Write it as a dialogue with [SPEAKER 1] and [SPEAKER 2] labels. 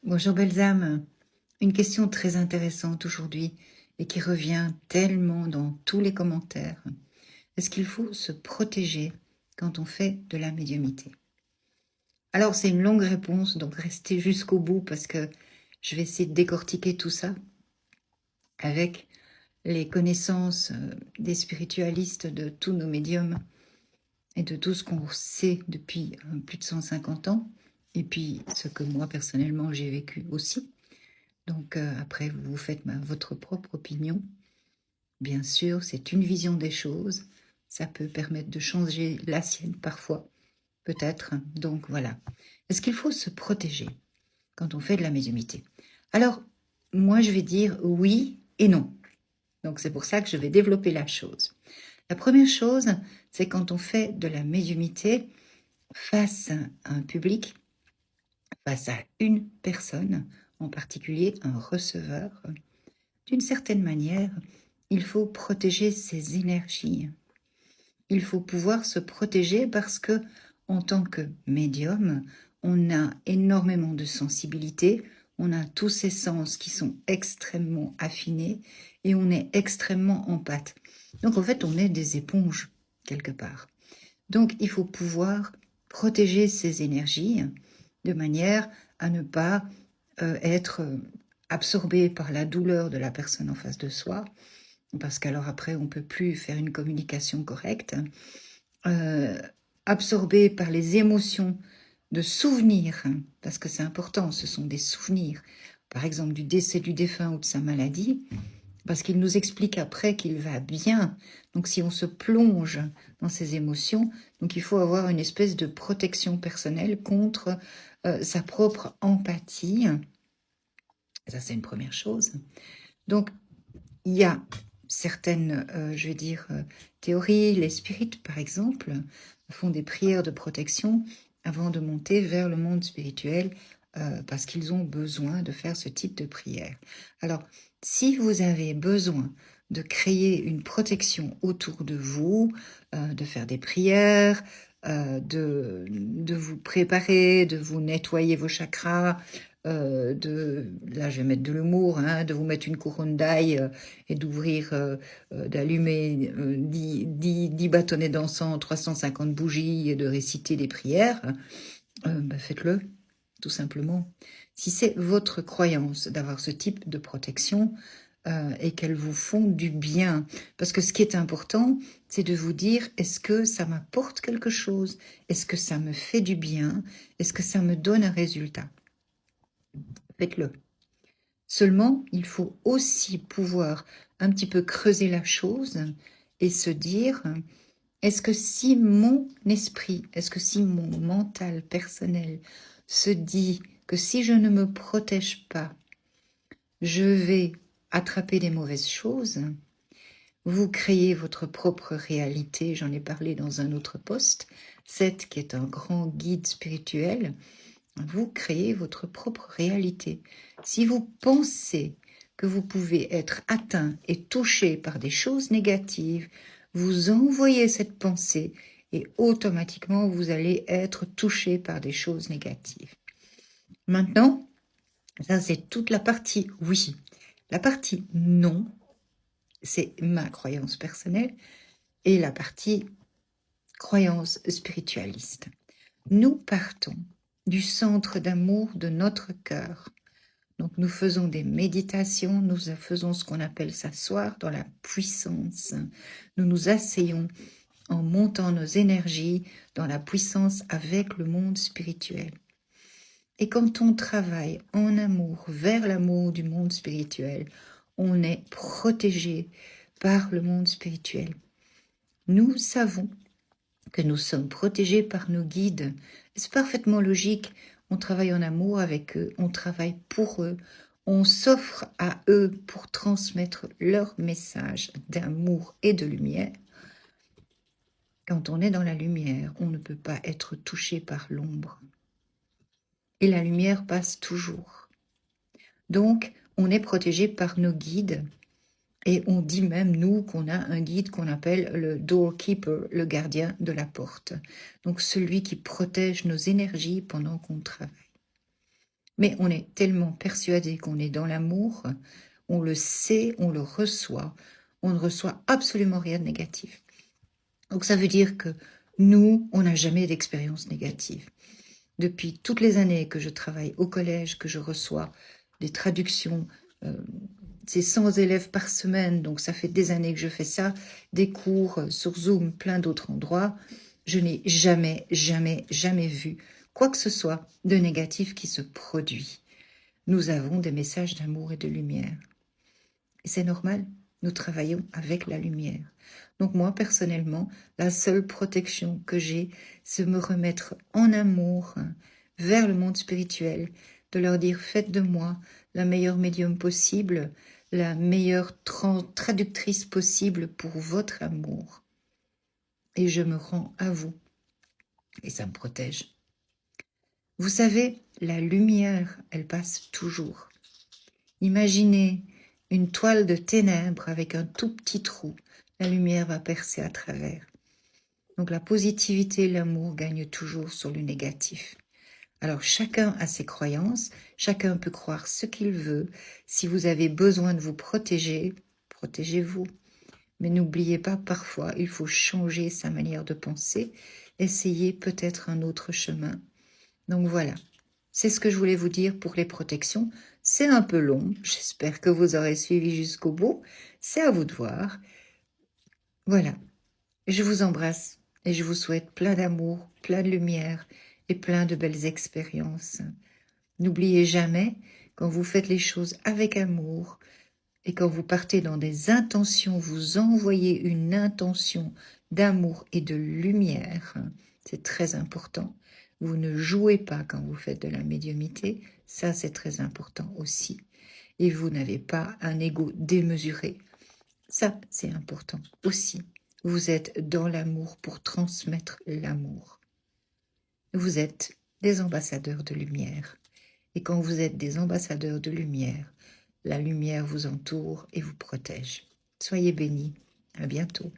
[SPEAKER 1] Bonjour belles âmes, une question très intéressante aujourd'hui et qui revient tellement dans tous les commentaires. Est-ce qu'il faut se protéger quand on fait de la médiumnité? Alors c'est une longue réponse, donc restez jusqu'au bout parce que je vais essayer de décortiquer tout ça avec les connaissances des spiritualistes, de tous nos médiums et de tout ce qu'on sait depuis plus de 150 ans et puis ce que moi personnellement j'ai vécu aussi. Donc après, vous vous faites votre propre opinion. Bien sûr, c'est une vision des choses. Ça peut permettre de changer la sienne parfois, peut-être. Donc voilà. Est-ce qu'il faut se protéger quand on fait de la médiumnité? Alors, moi, je vais dire oui et non. Donc c'est pour ça que je vais développer la chose. La première chose, c'est quand on fait de la médiumnité face à un public, face à une personne, en particulier un receveur. D'une certaine manière, il faut protéger ses énergies. Il faut pouvoir se protéger parce que, en tant que médium, on a énormément de sensibilité, on a tous ces sens qui sont extrêmement affinés et on est extrêmement empathe. Donc en fait, on est des éponges quelque part. Donc il faut pouvoir protéger ses énergies de manière à ne pas être absorbé par la douleur de la personne en face de soi, parce qu'alors après, on ne peut plus faire une communication correcte, absorbé par les émotions de souvenirs, parce que c'est important, ce sont des souvenirs, par exemple du décès du défunt ou de sa maladie, parce qu'il nous explique après qu'il va bien. Donc si on se plonge dans ces émotions, donc il faut avoir une espèce de protection personnelle contre sa propre empathie. Ça, c'est une première chose. Donc, il y a certaines, je vais dire, théories. Les spirites, par exemple, font des prières de protection avant de monter vers le monde spirituel parce qu'ils ont besoin de faire ce type de prière. Alors, si vous avez besoin de créer une protection autour de vous, de faire des prières, de vous préparer, de vous nettoyer vos chakras, là je vais mettre de l'humour, de vous mettre une couronne d'ail et d'ouvrir, d'allumer 10 bâtonnets d'encens, 350 bougies et de réciter des prières, faites-le, tout simplement. Si c'est votre croyance d'avoir ce type de protection et qu'elles vous font du bien, parce que ce qui est important, c'est de vous dire, est-ce que ça m'apporte quelque chose? Est-ce que ça me fait du bien? Est-ce que ça me donne un résultat? Faites-le. Seulement, il faut aussi pouvoir un petit peu creuser la chose et se dire, est-ce que si mon esprit, est-ce que si mon mental personnel se dit que si je ne me protège pas, je vais attraper des mauvaises choses, vous créez votre propre réalité, j'en ai parlé dans un autre post, Seth qui est un grand guide spirituel, vous créez votre propre réalité. Si vous pensez que vous pouvez être atteint et touché par des choses négatives, vous envoyez cette pensée et automatiquement vous allez être touché par des choses négatives. Maintenant, ça c'est toute la partie oui. La partie non, c'est ma croyance personnelle et la partie croyance spiritualiste. Nous partons du centre d'amour de notre cœur. Donc nous faisons des méditations, nous faisons ce qu'on appelle s'asseoir dans la puissance. Nous nous asseyons en montant nos énergies dans la puissance avec le monde spirituel. Et quand on travaille en amour vers l'amour du monde spirituel, on est protégé par le monde spirituel. Nous savons que nous sommes protégés par nos guides. C'est parfaitement logique. On travaille en amour avec eux, on travaille pour eux, on s'offre à eux pour transmettre leur message d'amour et de lumière. Quand on est dans la lumière, on ne peut pas être touché par l'ombre. Et la lumière passe toujours. Donc, on est protégé par nos guides. Et on dit même, nous, qu'on a un guide qu'on appelle le doorkeeper, le gardien de la porte. Donc celui qui protège nos énergies pendant qu'on travaille. Mais on est tellement persuadé qu'on est dans l'amour, on le sait, on le reçoit, on ne reçoit absolument rien de négatif. Donc ça veut dire que nous, on n'a jamais d'expérience négative. Depuis toutes les années que je travaille au collège, que je reçois des traductions, c'est 100 élèves par semaine, donc ça fait des années que je fais ça, des cours sur Zoom, plein d'autres endroits, je n'ai jamais, jamais, jamais vu quoi que ce soit de négatif qui se produit. Nous avons des messages d'amour et de lumière. Et c'est normal, nous travaillons avec la lumière. Donc moi, personnellement, la seule protection que j'ai, c'est me remettre en amour vers le monde spirituel, de leur dire, faites de moi la meilleure médium possible, la meilleure traductrice possible pour votre amour. Et je me rends à vous. Et ça me protège. Vous savez, la lumière, elle passe toujours. Imaginez une toile de ténèbres avec un tout petit trou. La lumière va percer à travers. Donc la positivité et l'amour gagnent toujours sur le négatif. Alors chacun a ses croyances, chacun peut croire ce qu'il veut. Si vous avez besoin de vous protéger, protégez-vous. Mais n'oubliez pas, parfois, il faut changer sa manière de penser, essayer peut-être un autre chemin. Donc voilà, c'est ce que je voulais vous dire pour les protections. C'est un peu long, j'espère que vous aurez suivi jusqu'au bout. C'est à vous de voir. Voilà, je vous embrasse et je vous souhaite plein d'amour, plein de lumière et plein de belles expériences. N'oubliez jamais, quand vous faites les choses avec amour et quand vous partez dans des intentions, vous envoyez une intention d'amour et de lumière. C'est très important. Vous ne jouez pas quand vous faites de la médiumnité, ça c'est très important aussi. Et vous n'avez pas un ego démesuré, ça c'est important aussi. Vous êtes dans l'amour pour transmettre l'amour. Vous êtes des ambassadeurs de lumière. Et quand vous êtes des ambassadeurs de lumière, la lumière vous entoure et vous protège. Soyez bénis. À bientôt.